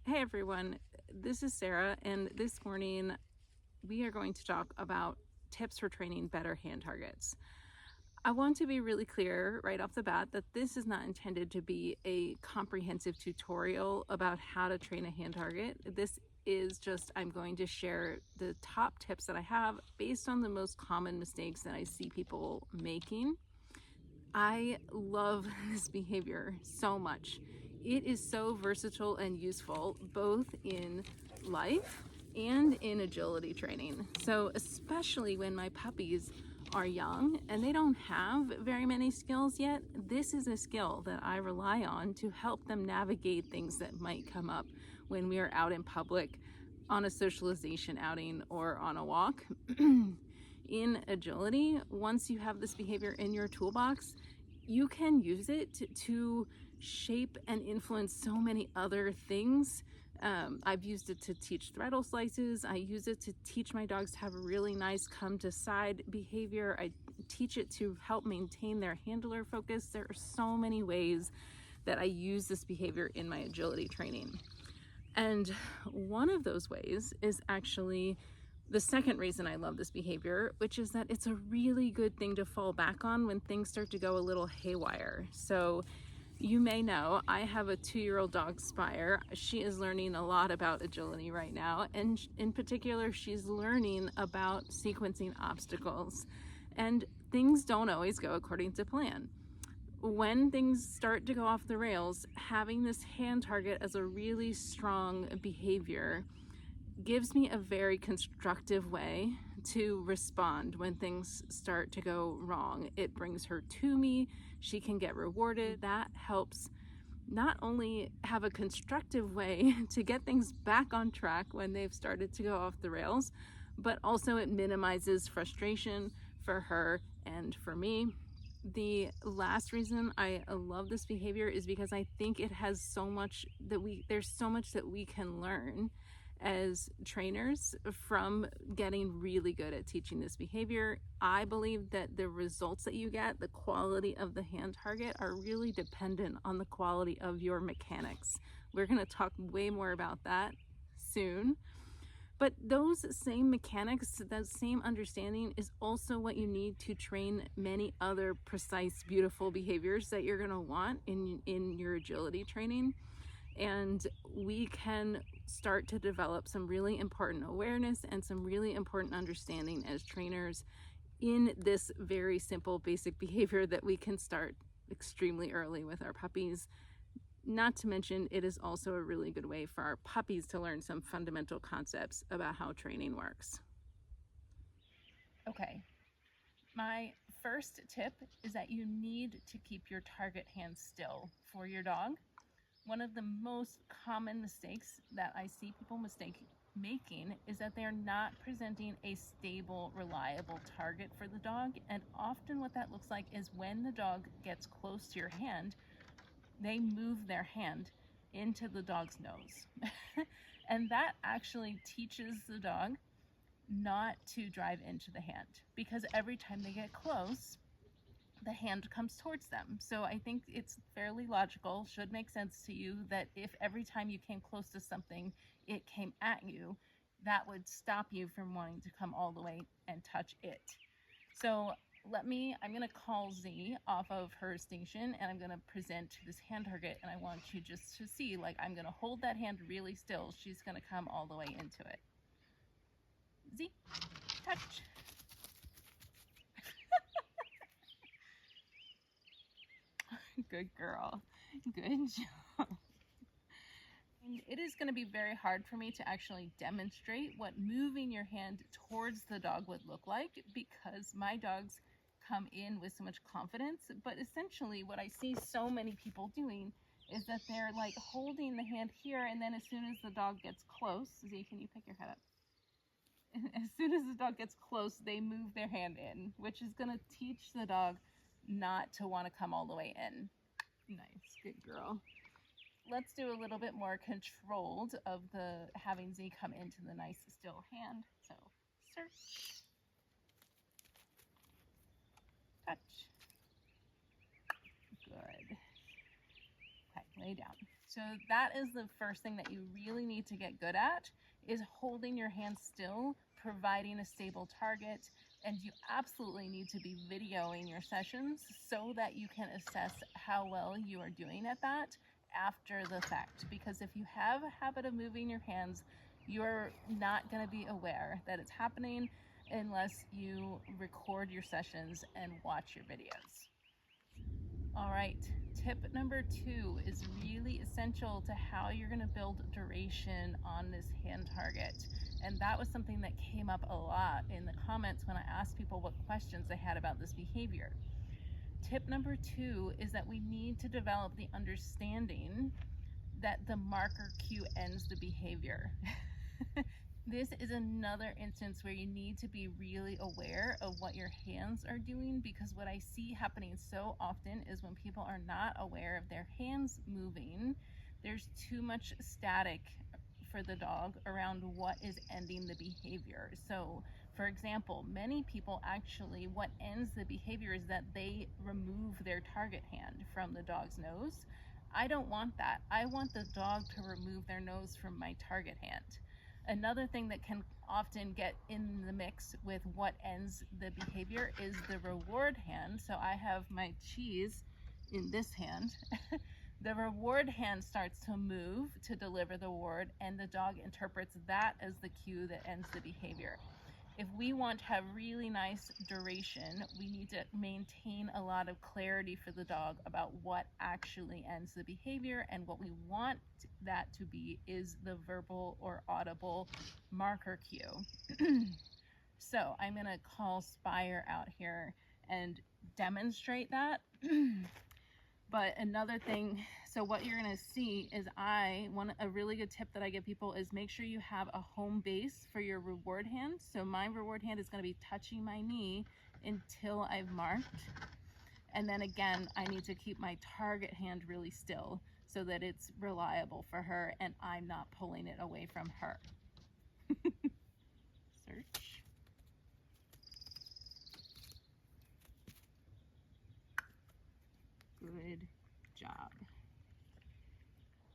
Hey everyone, this is Sarah, and this morning we are going to talk about tips for training better hand targets. I want to be really clear right off the bat that this is not intended to be a comprehensive tutorial about how to train a hand target. This is just, I'm going to share the top tips that I have based on the most common mistakes that I see people making. I love this behavior so much. It is so versatile and useful both in life and in agility training. So, especially when my puppies are young and they don't have very many skills yet, this is a skill that I rely on to help them navigate things that might come up when we are out in public on a socialization outing or on a walk. In agility, once you have this behavior in your toolbox, you can use it to shape and influence so many other things. I've used it to teach throttle slices. I use it to teach my dogs to have a really nice come to side behavior. I teach it to help maintain their handler focus. There are so many ways that I use this behavior in my agility training. And one of those ways is actually the second reason I love this behavior, which is that it's a really good thing to fall back on when things start to go a little haywire. So you may know I have a 2-year-old dog, Spire. She is learning a lot about agility right now. And in particular, she's learning about sequencing obstacles. And things don't always go according to plan. When things start to go off the rails, having this hand target as a really strong behavior gives me a very constructive way to respond when things start to go wrong. It brings her to me, she can get rewarded. That helps not only have a constructive way to get things back on track when they've started to go off the rails, but also it minimizes frustration for her and for me. The last reason I love this behavior is because I think it has so much there's so much that we can learn as trainers from getting really good at teaching this behavior. I believe that the results that you get, the quality of the hand target, are really dependent on the quality of your mechanics. We're going to talk way more about that soon. But those same mechanics, that same understanding is also what you need to train many other precise, beautiful behaviors that you're going to want in your agility training. And we can start to develop some really important awareness and some really important understanding as trainers in this very simple, basic behavior that we can start extremely early with our puppies. Not to mention, it is also a really good way for our puppies to learn some fundamental concepts about how training works. Okay, my first tip is that you need to keep your target hand still for your dog. One of the most common mistakes that I see people making is that they're not presenting a stable, reliable target for the dog. And often what that looks like is when the dog gets close to your hand, they move their hand into the dog's nose. And that actually teaches the dog not to drive into the hand, because every time they get close, the hand comes towards them. So I think it's fairly logical, should make sense to you, that if every time you came close to something, it came at you, that would stop you from wanting to come all the way and touch it. So I'm gonna call Z off of her station and I'm gonna present this hand target, and I want you just to see, like, I'm gonna hold that hand really still. She's gonna come all the way into it. Z, touch. Good girl, good job. It is going to be very hard for me to actually demonstrate what moving your hand towards the dog would look like, because my dogs come in with so much confidence. But essentially what I see so many people doing is that they're like holding the hand here, and then as soon as the dog gets close, Z, can you pick your head up? As soon as the dog gets close, they move their hand in, which is going to teach the dog not to want to come all the way in. Nice, good girl. Let's do a little bit more controlled of the having Z come into the nice still hand. So search, touch, good. Okay, lay down. So that is the first thing that you really need to get good at, is holding your hand still, providing a stable target, and you absolutely need to be videoing your sessions so that you can assess how well you are doing at that after the fact. Because if you have a habit of moving your hands, you're not going to be aware that it's happening unless you record your sessions and watch your videos. All right, tip number 2 is really essential to how you're going to build duration on this hand target. And that was something that came up a lot in the comments when I asked people what questions they had about this behavior. Tip number 2 is that we need to develop the understanding that the marker cue ends the behavior. This is another instance where you need to be really aware of what your hands are doing, because what I see happening so often is when people are not aware of their hands moving, there's too much static for the dog around what is ending the behavior. So, for example, many people actually, what ends the behavior is that they remove their target hand from the dog's nose. I don't want that. I want the dog to remove their nose from my target hand. Another thing that can often get in the mix with what ends the behavior is the reward hand. So I have my cheese in this hand. The reward hand starts to move to deliver the reward, and the dog interprets that as the cue that ends the behavior. If we want to have really nice duration, we need to maintain a lot of clarity for the dog about what actually ends the behavior, and what we want that to be is the verbal or audible marker cue. So I'm going to call Spire out here and demonstrate that. But another thing, so what you're going to see is a really good tip that I give people is make sure you have a home base for your reward hand. So my reward hand is going to be touching my knee until I've marked. And then again, I need to keep my target hand really still so that it's reliable for her and I'm not pulling it away from her. Search. Good job.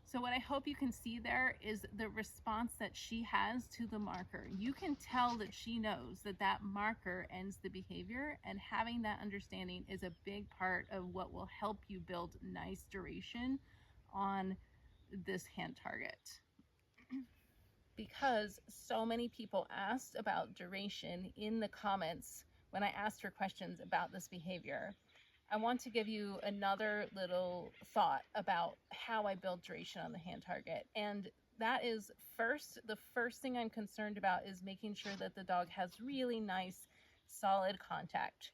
So what I hope you can see there is the response that she has to the marker. You can tell that she knows that that marker ends the behavior, and having that understanding is a big part of what will help you build nice duration on this hand target. Because so many people asked about duration in the comments when I asked her questions about this behavior, I want to give you another little thought about how I build duration on the hand target. And that is the first thing I'm concerned about is making sure that the dog has really nice, solid contact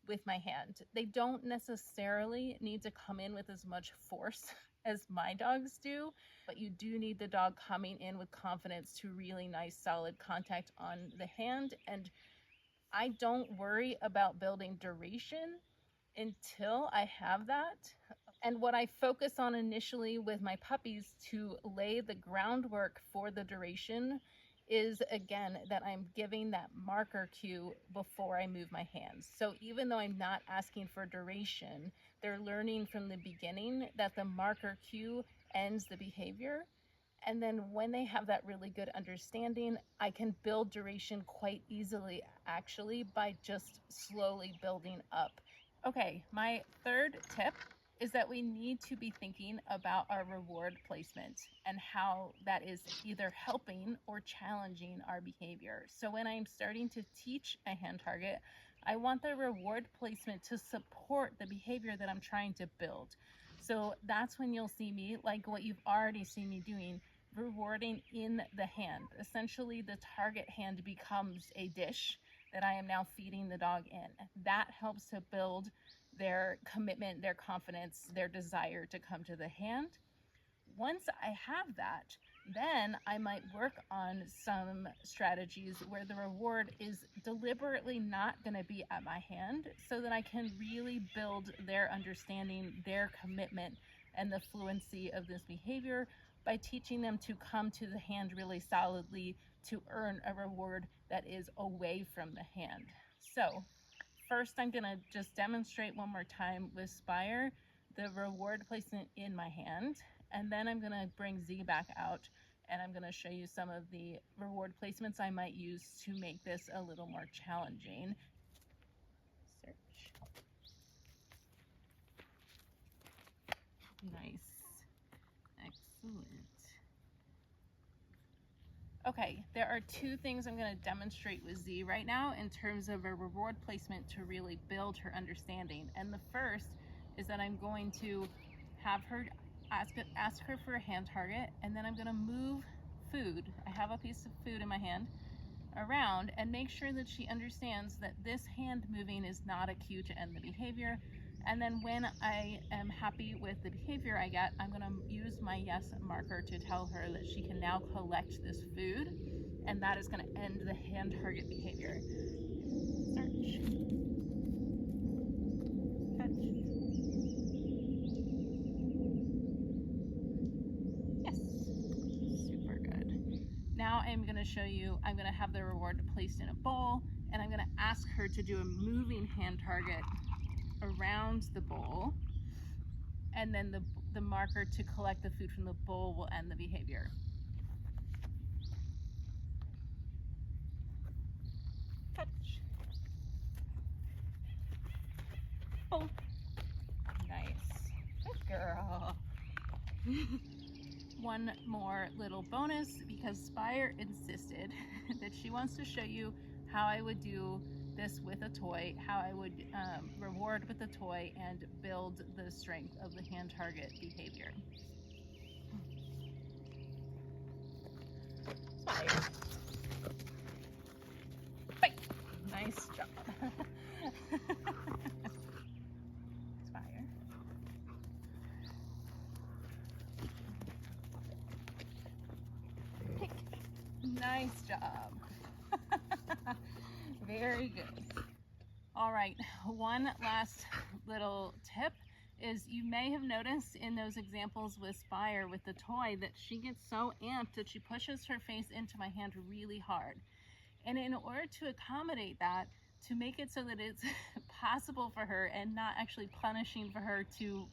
with my hand. They don't necessarily need to come in with as much force as my dogs do, but you do need the dog coming in with confidence to really nice, solid contact on the hand. And I don't worry about building duration until I have that. And what I focus on initially with my puppies to lay the groundwork for the duration is, again, that I'm giving that marker cue before I move my hands. So even though I'm not asking for duration, they're learning from the beginning that the marker cue ends the behavior. And then when they have that really good understanding, I can build duration quite easily, actually, by just slowly building up. Okay, my third tip is that we need to be thinking about our reward placement and how that is either helping or challenging our behavior. So when I'm starting to teach a hand target, I want the reward placement to support the behavior that I'm trying to build. So that's when you'll see me, like what you've already seen me doing, rewarding in the hand. Essentially, the target hand becomes a dish that I am now feeding the dog in. That helps to build their commitment, their confidence, their desire to come to the hand. Once I have that, then I might work on some strategies where the reward is deliberately not going to be at my hand, so that I can really build their understanding, their commitment, and the fluency of this behavior by teaching them to come to the hand really solidly to earn a reward that is away from the hand. So first, I'm going to just demonstrate one more time with Spire the reward placement in my hand. And then I'm gonna bring Z back out and I'm gonna show you some of the reward placements I might use to make this a little more challenging. Search. Nice. Excellent. Okay, there are two things I'm going to demonstrate with Z right now in terms of a reward placement to really build her understanding. And the first is that I'm going to have her ask her for a hand target, and then I'm going to move food. I have a piece of food in my hand around and make sure that she understands that this hand moving is not a cue to end the behavior. And then when I am happy with the behavior I get, I'm going to use my yes marker to tell her that she can now collect this food, and that is going to end the hand target behavior. Search. Touch. Yes. Super good. Now I'm going to show you, I'm going to have the reward placed in a bowl, and I'm going to ask her to do a moving hand target around the bowl, and then the marker to collect the food from the bowl will end the behavior. Touch. Bowl. Nice. Good girl. One more little bonus, because Spire insisted that she wants to show you how I would do this with a toy, how I would reward with a toy and build the strength of the hand target behavior. Spire. Bite. Nice job. Spire. Pick. Nice job. Very good. All right, one last little tip is you may have noticed in those examples with Spire with the toy that she gets so amped that she pushes her face into my hand really hard. And in order to accommodate that, to make it so that it's possible for her and not actually punishing for her to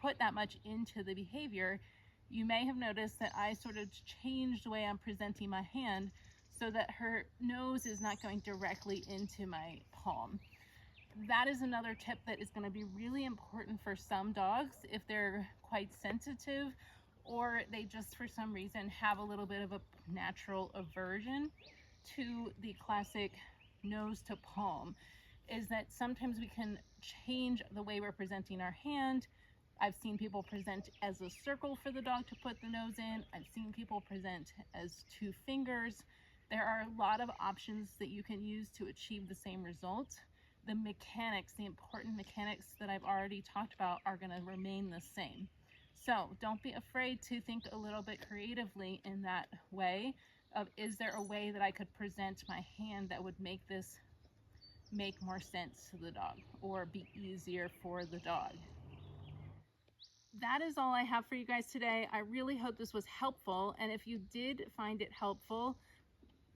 put that much into the behavior, you may have noticed that I sort of changed the way I'm presenting my hand so that her nose is not going directly into my palm. That is another tip that is going to be really important for some dogs if they're quite sensitive, or they just for some reason have a little bit of a natural aversion to the classic nose to palm, is that sometimes we can change the way we're presenting our hand. I've seen people present as a circle for the dog to put the nose in. I've seen people present as two fingers. There are a lot of options that you can use to achieve the same result. The mechanics, the important mechanics that I've already talked about, are going to remain the same. So don't be afraid to think a little bit creatively in that way of, is there a way that I could present my hand that would make this make more sense to the dog or be easier for the dog? That is all I have for you guys today. I really hope this was helpful, and if you did find it helpful,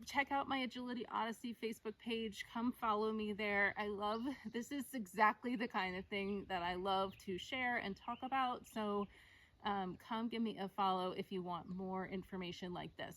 check out my Agility Odyssey Facebook page. Come follow me there. This is exactly the kind of thing that I love to share and talk about. So come give me a follow if you want more information like this.